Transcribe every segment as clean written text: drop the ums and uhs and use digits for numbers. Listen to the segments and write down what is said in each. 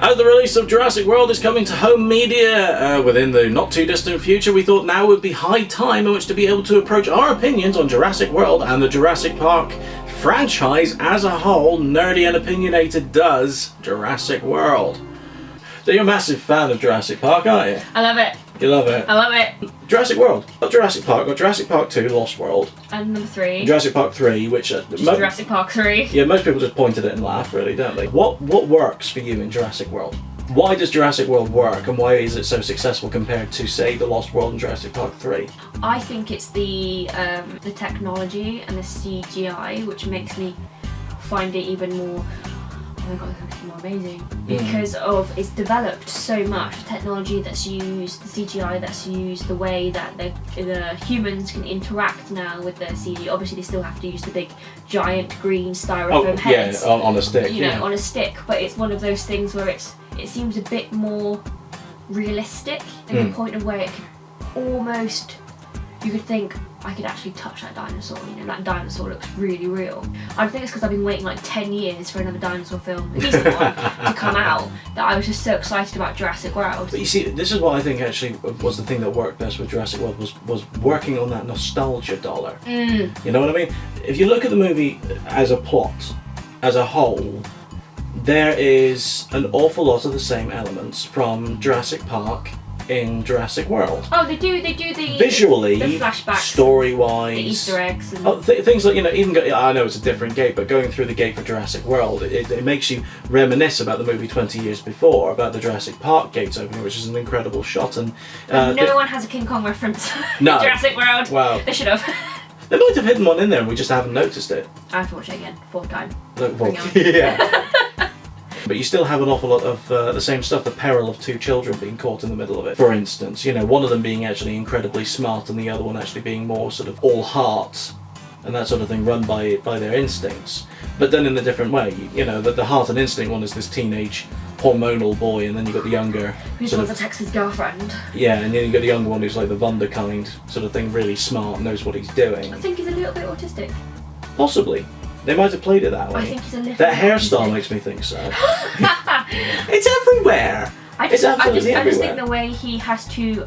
As the release of Jurassic World is coming to home media within the not too distant future, we thought now would be high time in which to be able to approach our opinions on Jurassic World and the Jurassic Park franchise as a whole. Nerdy and Opinionated does Jurassic World. So you're a massive fan of Jurassic Park, aren't you? I love it. You love it? I love it. Jurassic World. Got Jurassic Park. Got Jurassic Park 2, Lost World. And number 3. And Jurassic Park 3, which... Jurassic Park 3. Yeah, most people just point at it and laugh, really, don't they? What works for you in Jurassic World? Why does Jurassic World work, and why is it so successful compared to, say, The Lost World and Jurassic Park 3? I think it's the technology and the CGI which makes me find it even more... Oh my god, it's more amazing. Because of it's developed so much. The technology that's used, the CGI that's used, the way that the humans can interact now with the CGI. Obviously, they still have to use the big, giant green styrofoam heads. Yeah, on a stick. You know, on a stick. But it's one of those things where it seems a bit more realistic, in the point of where it can almost. You could think, I could actually touch that dinosaur, you know, that dinosaur looks really real. I think it's because I've been waiting like 10 years for another dinosaur film, a decent one, to come out, that I was just so excited about Jurassic World. But you see, this is what I think actually was the thing that worked best with Jurassic World, was working on that nostalgia dollar. You know what I mean? If you look at the movie as a plot, as a whole, there is an awful lot of the same elements from Jurassic Park in Jurassic World. Oh, they do the visually, the flashbacks, story-wise, the Easter eggs, and things like, you know, even I know it's a different gate, but going through the gate for Jurassic World, it makes you reminisce about the movie 20 years before, about the Jurassic Park gates opening, which is an incredible shot. And no one has a King Kong reference. No. in Jurassic World. Wow. They should have. They might have hidden one in there, and we just haven't noticed it. I have to watch it again, 4th time. Yeah. But you still have an awful lot of the same stuff, the peril of two children being caught in the middle of it. For instance, you know, one of them being actually incredibly smart and the other one actually being more sort of all heart and that sort of thing, run by their instincts. But done in a different way. You know, the heart and instinct one is this teenage hormonal boy, and then you've got the younger... Who's wants to text his girlfriend. Yeah, and then you've got the younger one who's like the Wunderkind sort of thing, really smart, knows what he's doing. I think he's a little bit autistic. Possibly. They might have played it that way. I think he's a little That bit hairstyle autistic. makes me think so. It's everywhere. I just think the way he has to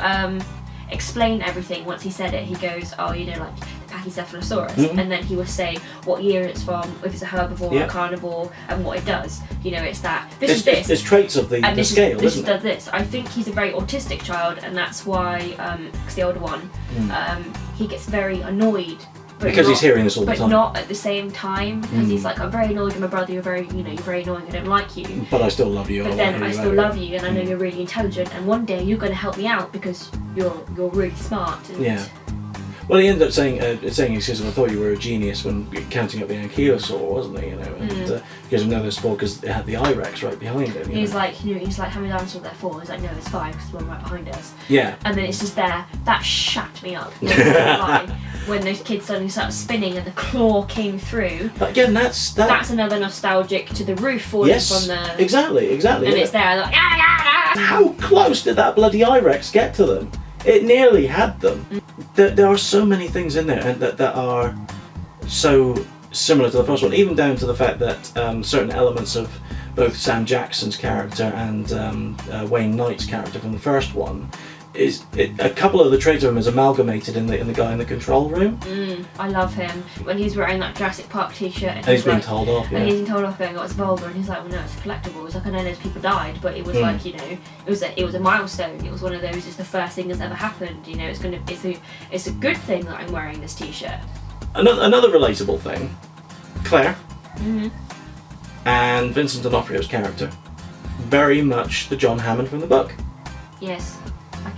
explain everything once he said it. He goes, oh, you know, like the Pachycephalosaurus, and then he will say what year it's from, if it's a herbivore or a carnivore, and what it does. You know, it's that. There's traits of the scale, isn't it? This. I think he's a very autistic child, and that's why, because the older one, he gets very annoyed. Because he's hearing this all the time. But not at the same time, because he's like, I'm very annoyed with my brother, you're very annoying, I don't like you. But I still love you. But then I still love you, and I know you're really intelligent, and one day you're going to help me out because you're really smart. And yeah. Well, he ended up saying, he says, I thought you were a genius when counting up the ankylosaur, wasn't he? You know, and because we know this for because it had the I-Rex right behind it. He's like, how many dinosaurs are there for? He's like, no, it's 5 because there's one right behind us. Yeah. And then it's just there. That shat me up. When those kids suddenly started spinning and the claw came through. But again, that's another nostalgic to the roof falling from the. Exactly. And it's there, like, How close did that bloody I-Rex get to them? It nearly had them. There are so many things in there that are so similar to the first one, even down to the fact that certain elements of both Sam Jackson's character and Wayne Knight's character from the first one, a couple of the traits of him is amalgamated in the guy in the control room. I love him when he's wearing that Jurassic Park t-shirt and he's being told off. Yeah. And he's been told off going, oh, it's vulgar, and he's like, well, no, it's a collectible. It's like, I know there's people died, but it was like, you know, it was a milestone. It was one of those. It's the first thing that's ever happened. You know, it's a good thing that I'm wearing this t-shirt. Another relatable thing, Claire and Vincent D'Onofrio's character, very much the John Hammond from the book. Yes.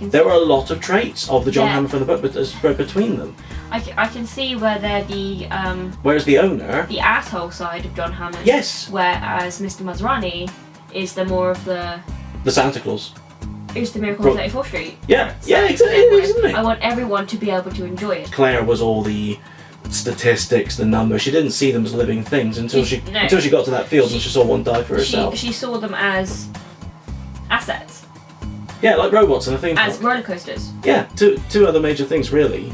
There were a lot of traits of the John Hammond from the book, but spread between them. I can see where they're the... Whereas the owner... The asshole side of John Hammond. Yes. Whereas Mr. Masrani is the more of the... The Santa Claus. Is the Miracle on 34th Street. Yeah, yeah, exactly, isn't it? I want everyone to be able to enjoy it. Claire was all the statistics, the numbers. She didn't see them as living things until she got to that field and she saw one die for herself. She saw them as assets. Yeah, like robots in a theme park. As roller coasters. Yeah, two other major things really.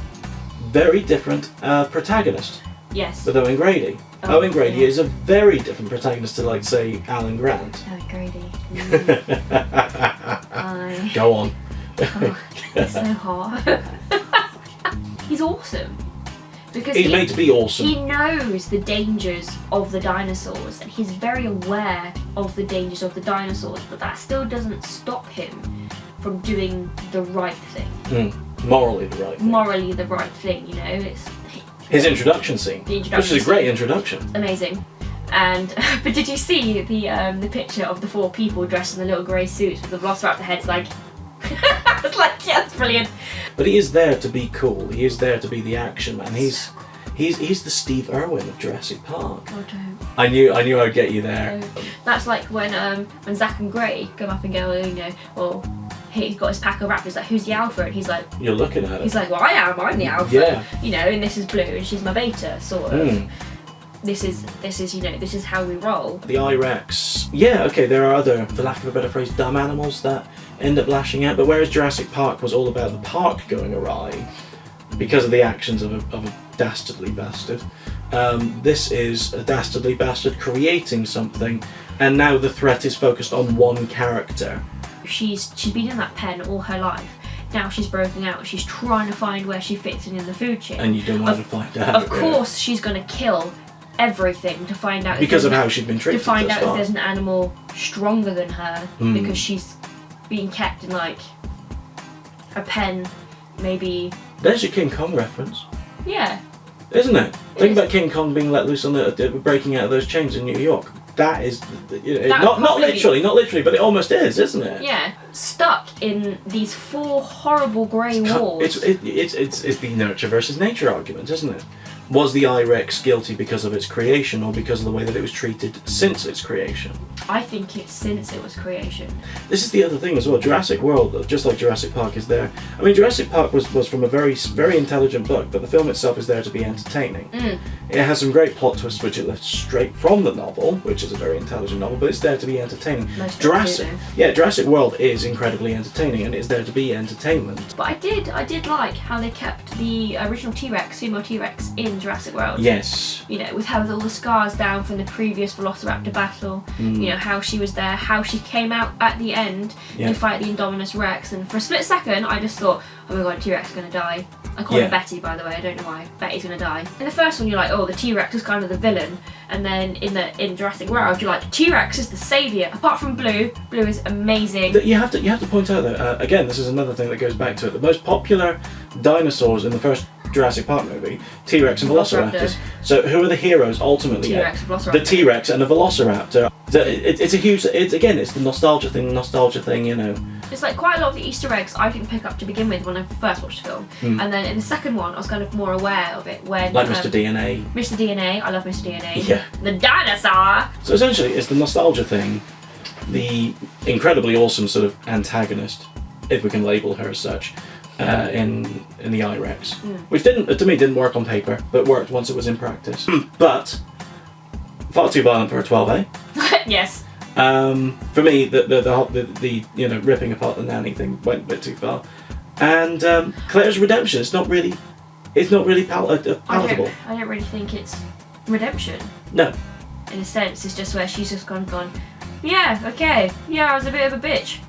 Very different protagonists. Yes. with Owen Grady. Oh, Owen Grady yeah. is a very different protagonist to, like, say, Alan Grant. Owen Grady. Go on. Oh, he's so hot. He's awesome. Because He's made to be awesome. He knows the dangers of the dinosaurs, and he's very aware of the dangers of the dinosaurs, but that still doesn't stop him from doing the right thing. Morally the right thing. Morally the right thing, you know. It's His introduction scene, which is a great introduction. Amazing. And but did you see the picture of the 4 people dressed in the little grey suits with the Velociraptor heads? Like, it's like, yeah, that's brilliant. But he is there to be cool. He is there to be the action man. He's the Steve Irwin of Jurassic Park. Oh, don't. I knew I'd get you there. That's like when Zack and Gray come up and go, you know, well, he's got his pack of raptors. Like, who's the alpha? And he's like, you're looking at it. He's like, well, I'm the alpha. Yeah. You know, and this is Blue, and she's my beta, sort of. This is you know, this is how we roll. The I-Rex. Yeah, okay, there are other, for lack of a better phrase, dumb animals that end up lashing out. But whereas Jurassic Park was all about the park going awry because of the actions of a dastardly bastard, this is a dastardly bastard creating something, and now the threat is focused on one character. She's been in that pen all her life. Now she's broken out. She's trying to find where she fits in the food chain. And you don't want to find out. Of course, she's going to kill everything to find out because of how she's been treated. To find thus out far. if there's an animal stronger than her, because she's being kept in like a pen, maybe. There's your King Kong reference. Yeah. Isn't it? Think about King Kong being let loose on breaking out of those chains in New York. That is, not literally, but it almost is, isn't it? Yeah, stuck in these 4 horrible grey walls. It's the nurture versus nature argument, isn't it? Was the I-Rex guilty because of its creation or because of the way that it was treated since its creation? I think it's since it was creation. This is the other thing as well. Jurassic World, just like Jurassic Park, is there. I mean, Jurassic Park was from a very, very intelligent book, but the film itself is there to be entertaining. It has some great plot twists which it lifts straight from the novel, which is a very intelligent novel, but it's there to be entertaining. Jurassic World is incredibly entertaining, and it's there to be entertainment. But I did like how they kept the original T-Rex, sumo T-Rex, in Jurassic World. Yes. You know, with all the scars down from the previous Velociraptor battle. You know, how she was there, how she came out at the end to fight the Indominus Rex, and for a split second I just thought, oh my god, T-Rex is gonna die. I call her Betty, by the way, I don't know why. Betty's gonna die. In the first one you're like, oh, the T-Rex is kind of the villain, and then in Jurassic World you're like, T-Rex is the saviour. Apart from Blue is amazing. You have to point out that again, this is another thing that goes back to it. The most popular dinosaurs in the first Jurassic Park movie, T-Rex and Velociraptors. So who are the heroes ultimately? T-Rex and Velociraptor. The T-Rex and the Velociraptor. So it's a huge. It's the nostalgia thing. You know. It's like quite a lot of the Easter eggs I didn't pick up to begin with when I first watched the film, and then in the second one I was kind of more aware of it when. Like Mr. DNA. Mr. DNA, I love Mr. DNA. Yeah. The dinosaur. So essentially, it's the nostalgia thing, the incredibly awesome sort of antagonist, if we can label her as such. In the I-Rex, which didn't work on paper, but worked once it was in practice. But far too violent for a 12A. Yes. For me, the ripping apart the nanny thing went a bit too far, and Claire's redemption. It's not really palatable. I don't really think it's redemption. No. In a sense, it's just where she's just gone. Yeah, okay. Yeah, I was a bit of a bitch.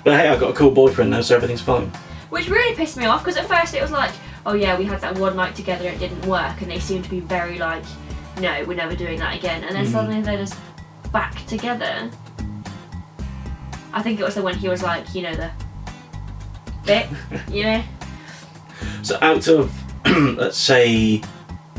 But hey, I've got a cool boyfriend now, so everything's fine. Which really pissed me off, because at first it was like, oh yeah, we had that one night together, it didn't work, and they seemed to be very like, no, we're never doing that again. And then suddenly they're just back together. I think it was the one he was like, you know, the bit, you know? So out of, let's say,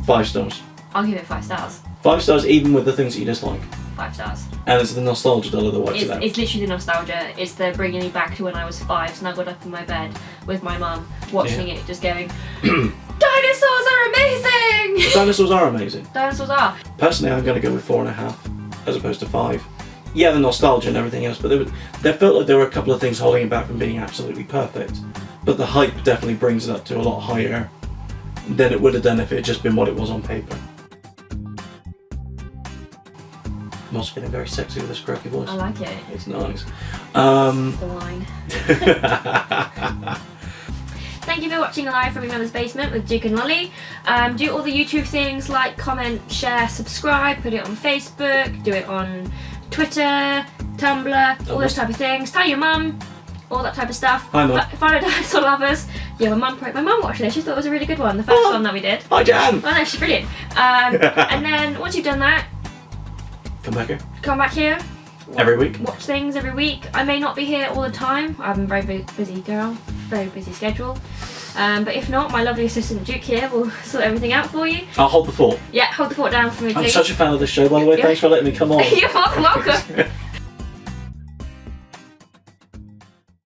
5 stars. I'll give it 5 stars. 5 stars even with the things that you dislike. 5 stars. And it's the nostalgia dollar that wipes it out. It's literally the nostalgia. It's the bringing me back to when I was 5, snuggled up in my bed with my mum, watching it, just going, dinosaurs are amazing! Dinosaurs are amazing. Dinosaurs are. Personally, I'm going to go with 4.5 as opposed to 5. Yeah, the nostalgia and everything else, but there felt like there were a couple of things holding it back from being absolutely perfect. But the hype definitely brings it up to a lot higher than it would have done if it had just been what it was on paper. I'm also getting very sexy with this croaky voice. I like it. It's nice. The wine. thank you for watching live from your mother's basement with Duke and Lollie. Do all the YouTube things, like, comment, share, subscribe, put it on Facebook, do it on Twitter, Tumblr, all those type of things. Tell your mum, all that type of stuff. Hi, Mum. Follow Dinosaur Lovers. Yeah, my mum watched it. She thought it was a really good one, the first one that we did. Hi, Jan. Oh no, she's brilliant. And then once you've done that, Come back here. come back here. Every week. Watch things every week. I may not be here all the time. I'm a very busy girl, very busy schedule. But if not, my lovely assistant Duke here will sort everything out for you. I'll hold the fort. Yeah, hold the fort down for me, I'm please. such a fan of this show, by the way. Yeah. Thanks for letting me come on. You're welcome.